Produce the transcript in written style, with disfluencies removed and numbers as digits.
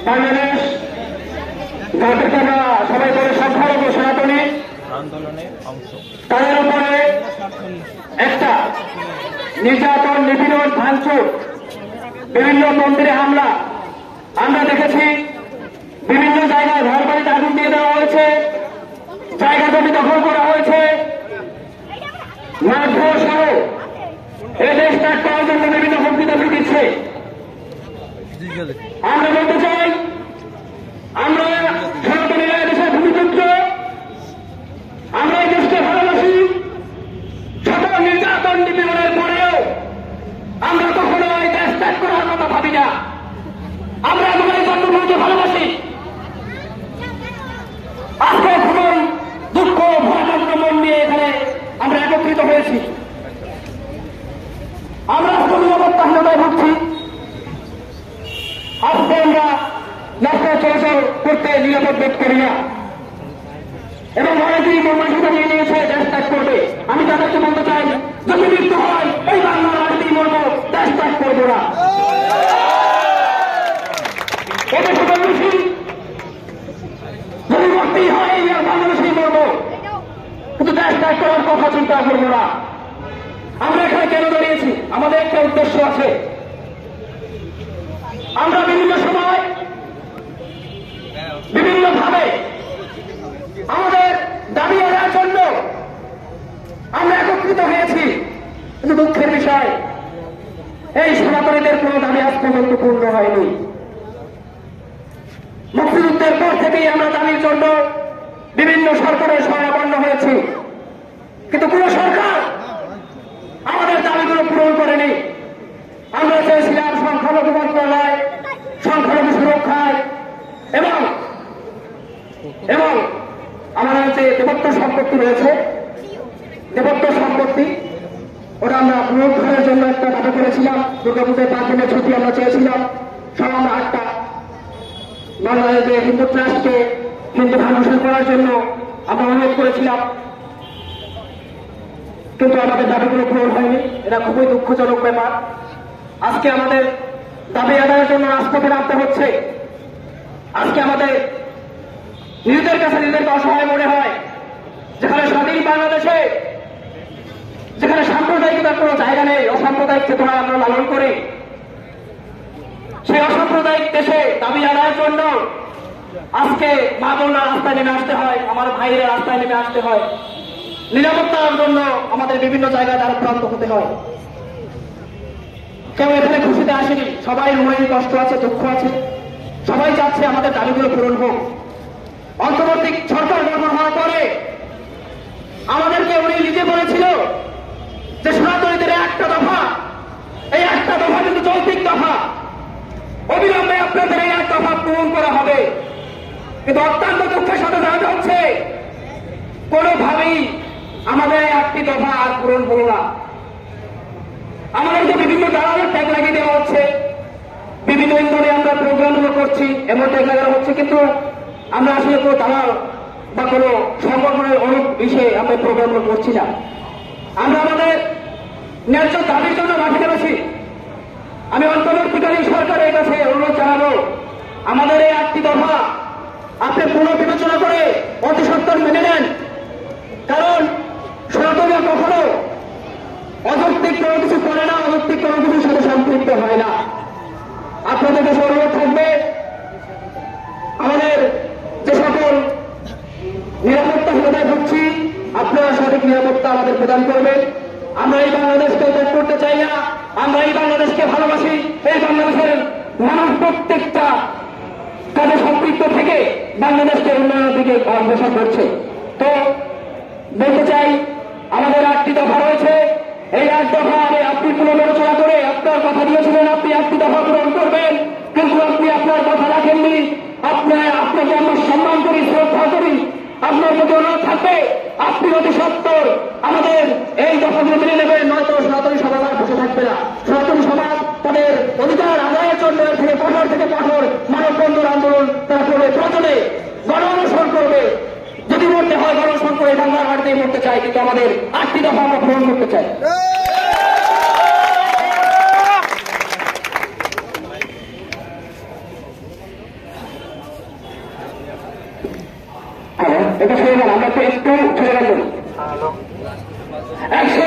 বাংলাদেশ যাদেরকে আমরা সবাই বলে সংখ্যালঘু সনাতনী আন্দোলনে অংশ, তাদের উপরে একটা নির্যাতন, নিপীড়ন, ভাঙচুর, বিভিন্ন মন্দিরে হামলা আমরা দেখেছি। বিভিন্ন জায়গায় ঘর বাড়িতে আগুন দিয়ে দেওয়া হয়েছে, জায়গা জমি দখল করা হয়েছে, মারধর সহ এই দেশ ত্যাগ করার জন্য বিভিন্ন হুমকি দাবি দিচ্ছে। আমরা বলতে চাই, আমরা সনাতনীরা দেশের ভূমিপুত্র, আমরা এই দেশকে ভালোবাসি। সকল নির্যাতন নিপীড়নের পরেও আমরা কখনো এই দেশ ত্যাগ করার কথা ভাবি না। আমরা আমাদের জন্মভূমিকে ভালোবাসি। আজকে ভ্রমণ, দুঃখ, ভয়ানক মন নিয়ে এখানে আমরা একত্রিত হয়েছি। আমরা নিরাপত্তাহীনতায় ভুগছি। আজকে আমরা রাস্তায় চলাচল করতে নিরাপদ বোধ করি না এবং অনেকেই মানসিকতা নিয়ে নিয়েছে দেশ ত্যাগ করবে। আমি তাদেরকে বলতে চাই, যদি মৃত্যু হয় এই বাংলার মাটিতেই মরবো, দেশ ত্যাগ করবো না। এদেশে বাংলাদেশি যদি মরতেই হয় এই বাংলাদেশেই মরবো, কিন্তু দেশ ত্যাগ করার কথা চিন্তা করবো না। আমরা এখানে কেন দাঁড়িয়েছি? আমাদের একটা উদ্দেশ্য আছে। আমরা বিভিন্ন সময় বিভিন্নভাবে আমাদের দাবি আদায়ের জন্য আমরা একত্রিত হয়েছি, কিন্তু দুঃখের বিষয় এই সনাতনীদের কোন দাবি আজ পর্যন্ত পূর্ণ হয়নি। মুক্তিযুদ্ধের পর থেকেই আমরা দাবির জন্য বিভিন্ন সরকারের শরণাপন্ন হয়েছি, কিন্তু কোন সরকার আমাদের দাবিগুলো পূরণ করেনি। আমরা চেয়েছিলাম সংখ্যালঘু মন্ত্রণালয়, সংখ্যালঘু সুরক্ষায় এবং আমাদের যে দেবত্ব সম্পত্তি রয়েছে, দেবত্ব সম্পত্তি ওটা আমরা পুনরুদ্ধারের জন্য একটা দাবি করেছিলাম। দুর্গাপূজায় 5 দিনের ছুটি আমরা চেয়েছিলাম। সব আমরা 8টা বাংলাদেশে হিন্দু ট্রাস্টকে হিন্দু ফাউন্ডেশন করার জন্য আমরা অনুরোধ করেছিলাম, কিন্তু আমাদের দাবিগুলো পূরণ হয়নি। এটা খুবই দুঃখজনক ব্যাপার। আজকে আমাদের দাবি আদায়ের জন্য রাজপথে নামতে হচ্ছে। আজকে আমাদের নিজেদের কাছে নিজেদেরকে অসহায় মনে হয়। যেখানে স্বাধীন বাংলাদেশে, যেখানে সাম্প্রদায়িকতার কোনো জায়গা নেই, অসাম্প্রদায়িক চেতনা আমরা লালন করি, সেই অসাম্প্রদায়িক দেশে দাবি আদায়ের জন্য আজকে মা বোনরা রাস্তায় নেমে আসতে হয়, আমার ভাইয়েরা রাস্তায় নেমে আসতে হয়। নিরাপত্তার জন্য আমাদের বিভিন্ন জায়গায় দ্বারপ্রান্ত হতে হয়। কেউ এখানে খুশিতে আসেনি, সবাই মনে কষ্ট আছে, দুঃখ আছে, সবাই চাচ্ছে আমাদের দাবিগুলো পূরণ হোক। অন্তর্বর্তী সরকার গঠন হওয়ার পরে আমাদেরকে উনি নিজে বলেছিল যে সনাতনীদের একটা দফা, এই একটা দফা কিন্তু যৌক্তিক দফা, অবিলম্বে আপনাদের এই এক দফা পূরণ করা হবে। কিন্তু অত্যন্ত দুঃখের সাথে জানাতে হচ্ছে, কোনোভাবেই আমাদের একটি দফা আর পূরণ হল না। আমাদেরকে বিভিন্ন দালালের ট্যাগ লাগিয়ে দেওয়া হচ্ছে, বিভিন্ন ইন্ধনে আমরা প্রোগ্রামগুলো করছি, এমন ট্যাগ লাগানো হচ্ছে, কিন্তু আমরা আসলে কোনো দালাল বা কোনো সংগঠনের অনুপ বিষয়ে আমরা প্রোগ্রামগুলো করছি না। আমরা আমাদের ন্যায্য দাবির জন্য মাঠে নেমেছি। আমি অন্তর্বর্তীকালীন সরকারের কাছে অনুরোধ জানাবো, আমাদের এই একটি দফা আপনি পুনর্বিবেচনা করে অতি সত্বর মেনে নেন। কারণ সনাতনীরা কখনো অযৌক্তিক কোনো কিছু করে না, অযৌক্তিক কোনো কিছুর সাথে সম্পৃক্ত হয় না। আপনাদের কাছে অনুরোধ থাকবে, আমাদের যে সকল নিরাপত্তাহীনতায় ভুগছি, আপনারা সঠিক নিরাপত্তা আমাদের প্রদান করবেন। আমরা এই বাংলাদেশকে ত্যাগ করতে চাই না, আমরা এই বাংলাদেশকে ভালোবাসি। এই বাংলাদেশের মানুষ প্রত্যেকটা কাজে সম্পৃক্ত থেকে বাংলাদেশকে উন্নয়নের দিকে অগ্রসর করছে। তো বলতে চাই, আমাদের 8টি দফা রয়েছে। এই 8 দফা আপনি পুনর্বিবেচনা করে আপনার কথা দিয়েছিলেন আপনি 8টি দফা পূরণ করবেন, কিন্তু আপনি আপনার কথা রাখেননি। আপনাকে আমরা সম্মান করি, শ্রদ্ধা করি। আপনার প্রতি অনুরোধ থাকবে, আপনি অতি সত্বর আমাদের এই দফাগুলো মেনে নেবেন, নয়তো সনাতনী সমাজ আর বসে থাকবে না। সনাতনী সমাজ তাদের অধিকার আদায়ের জন্য থেকে কঠোর মানববন্ধন আন্দোলন তারা করবে, প্রয়োজনে গণ অনশন করবে। যদি মরতে হয় গণ অনশন করে বাংলার মাটিতেই মরতে চাই, কিন্তু আমাদের 8টি দফা আমরা পূরণ করতে চাই। এটা সরে যান, আমরা একটু সরে গেল। 100